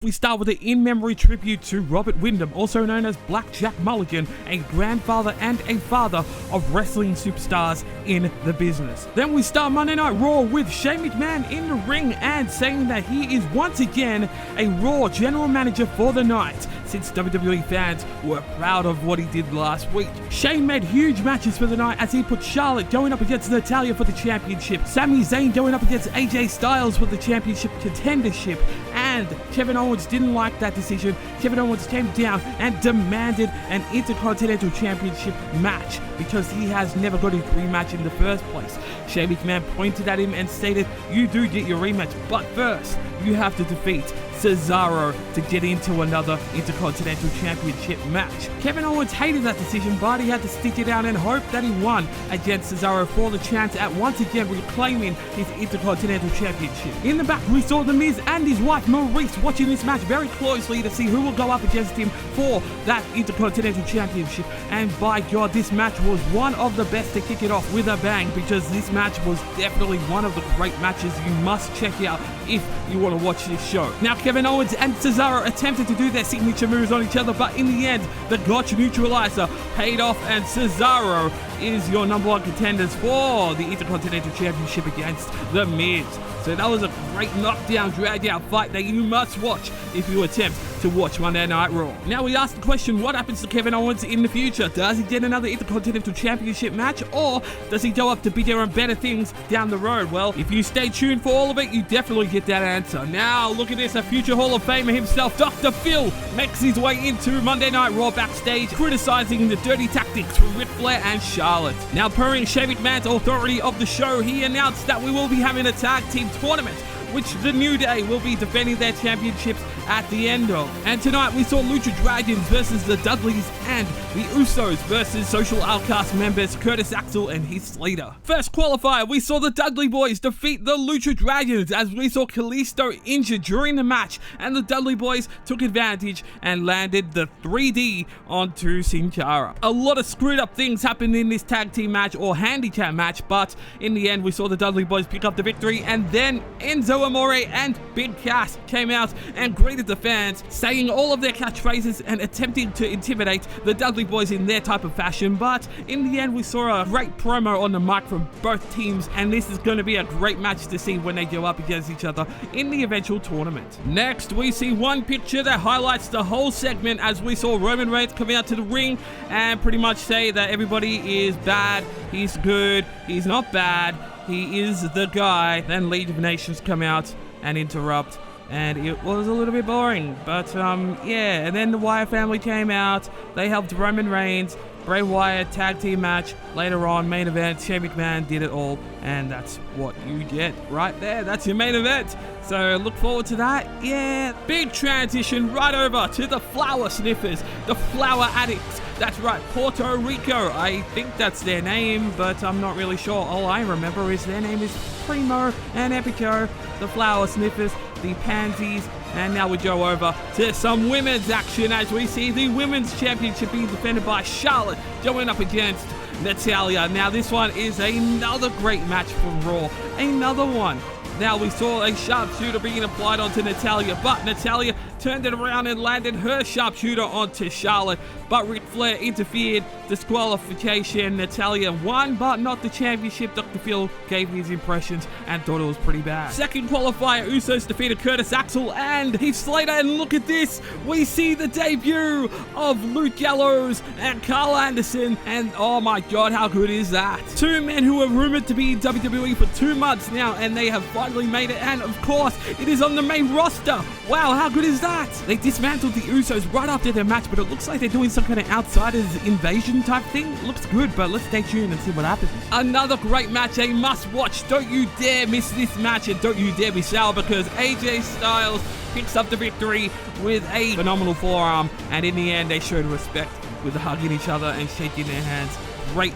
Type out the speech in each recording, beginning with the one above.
We start with an in-memory tribute to Robert Wyndham, also known as Black Jack Mulligan, a grandfather and a father of wrestling superstars in the business. Then we start Monday Night Raw with Shane McMahon in the ring and saying that he is once again a Raw general manager for the night, since WWE fans were proud of what he did last week. Shane made huge matches for the night as he put Charlotte going up against Natalya for the championship, Sami Zayn going up against AJ Styles for the championship contendership, and Kevin Owens didn't like that decision. Kevin Owens came down and demanded an Intercontinental Championship match because he has never got his rematch in the first place. Shane McMahon pointed at him and stated, "You do get your rematch, but first you have to defeat Cesaro to get into another Intercontinental Championship match." Kevin Owens hated that decision, but he had to stick it out and hope that he won against Cesaro for the chance at once again reclaiming his Intercontinental Championship. In the back, we saw The Miz and his wife Maurice watching this match very closely to see who will go up against him for that Intercontinental Championship. And by God, this match was one of the best to kick it off with a bang, because this match was definitely one of the great matches you must check out if you want to watch this show. Now, Kevin Owens and Cesaro attempted to do their signature moves on each other, but in the end, the Gotch neutralizer paid off, and Cesaro is your number one contenders for the Intercontinental Championship against The Miz. So that was a great knockdown, drag-out fight that you must watch if you attempt to watch Monday Night Raw. Now we ask the question, what happens to Kevin Owens in the future? Does he get another Intercontinental Championship match, or does he go up to bigger and better things down the road? Well, if you stay tuned for all of it, you definitely get that answer. Now look at this, a future Hall of Famer himself, Dr. Phil, makes his way into Monday Night Raw backstage, criticizing the dirty tactics from Ric Flair and Charlotte. Now, per Shane McMahon's authority of the show, he announced that we will be having a tag team tournament, which the New Day will be defending their championships at the end of. And tonight we saw Lucha Dragons versus the Dudleys and the Usos versus Social Outcast members Curtis Axel and Heath Slater. First qualifier, we saw the Dudley Boys defeat the Lucha Dragons as we saw Kalisto injured during the match, and the Dudley Boys took advantage and landed the 3D onto Sin Cara. A lot of screwed up things happened in this tag team match or handicap match, but in the end we saw the Dudley Boys pick up the victory, and then Enzo Amore and Big Cass came out and greeted the fans, saying all of their catchphrases and attempting to intimidate the Dudley Boys in their type of fashion. But in the end, we saw a great promo on the mic from both teams, and this is going to be a great match to see when they go up against each other in the eventual tournament. Next, we see one picture that highlights the whole segment as we saw Roman Reigns come out to the ring and pretty much say that everybody is bad, he's good, he's not bad, he is the guy. Then League of Nations come out and interrupt, and it was a little bit boring, but yeah. And then the Wyatt family came out, they helped Roman Reigns, Bray Wyatt tag team match. Later on, main event, Shane McMahon did it all, and that's what you get right there. That's your main event. So look forward to that. Yeah, big transition right over to the flower sniffers, the flower addicts. That's right, Puerto Rico. I think that's their name, but I'm not really sure. All I remember is their name is Primo and Epico, the flower sniffers, the pansies. And now we go over to some women's action as we see the women's championship being defended by Charlotte going up against Natalya. Now this one is another great match from Raw, another one. Now we saw a sharpshooter being applied onto Natalya, but Natalya turned it around and landed her sharpshooter onto Charlotte, but Ric Flair interfered, disqualification. Natalya won, but not the championship. Dr. Phil gave his impressions and thought it was pretty bad. Second qualifier, Usos defeated Curtis Axel and Heath Slater, and look at this, we see the debut of Luke Gallows and Carl Anderson, and oh my God, how good is that? Two men who were rumored to be in WWE for 2 months now, and they have finally made it, and of course, it is on the main roster. Wow, how good is that? They dismantled the Usos right after their match, but it looks like they're doing some kind of outsiders invasion type thing. It looks good, but let's stay tuned and see what happens. Another great match, a must watch. Don't you dare miss this match, and don't you dare be sour, because AJ Styles picks up the victory with a phenomenal forearm, and in the end they showed respect with hugging each other and shaking their hands. Great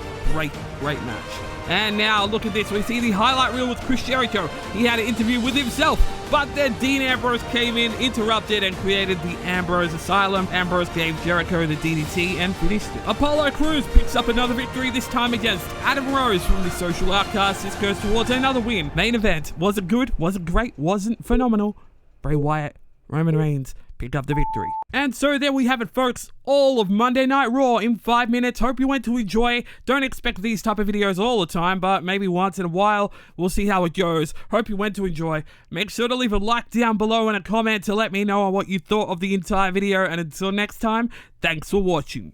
match. And now look at this, we see the highlight reel with Chris Jericho. He had an interview with himself, but then Dean Ambrose came in, interrupted, and created the Ambrose Asylum. Ambrose gave Jericho the DDT and finished it. Apollo Crews picks up another victory, this time against Adam Rose from the Social Outcasts. This goes towards another win. Main event, was it good? Was it great? Wasn't phenomenal? Bray Wyatt Roman Reigns picked up the victory. And so there we have it, folks. All of Monday Night Raw in 5 minutes. Hope you went to enjoy. Don't expect these type of videos all the time, but maybe once in a while. We'll see how it goes. Hope you went to enjoy. Make sure to leave a like down below and a comment to let me know what you thought of the entire video. And until next time, thanks for watching.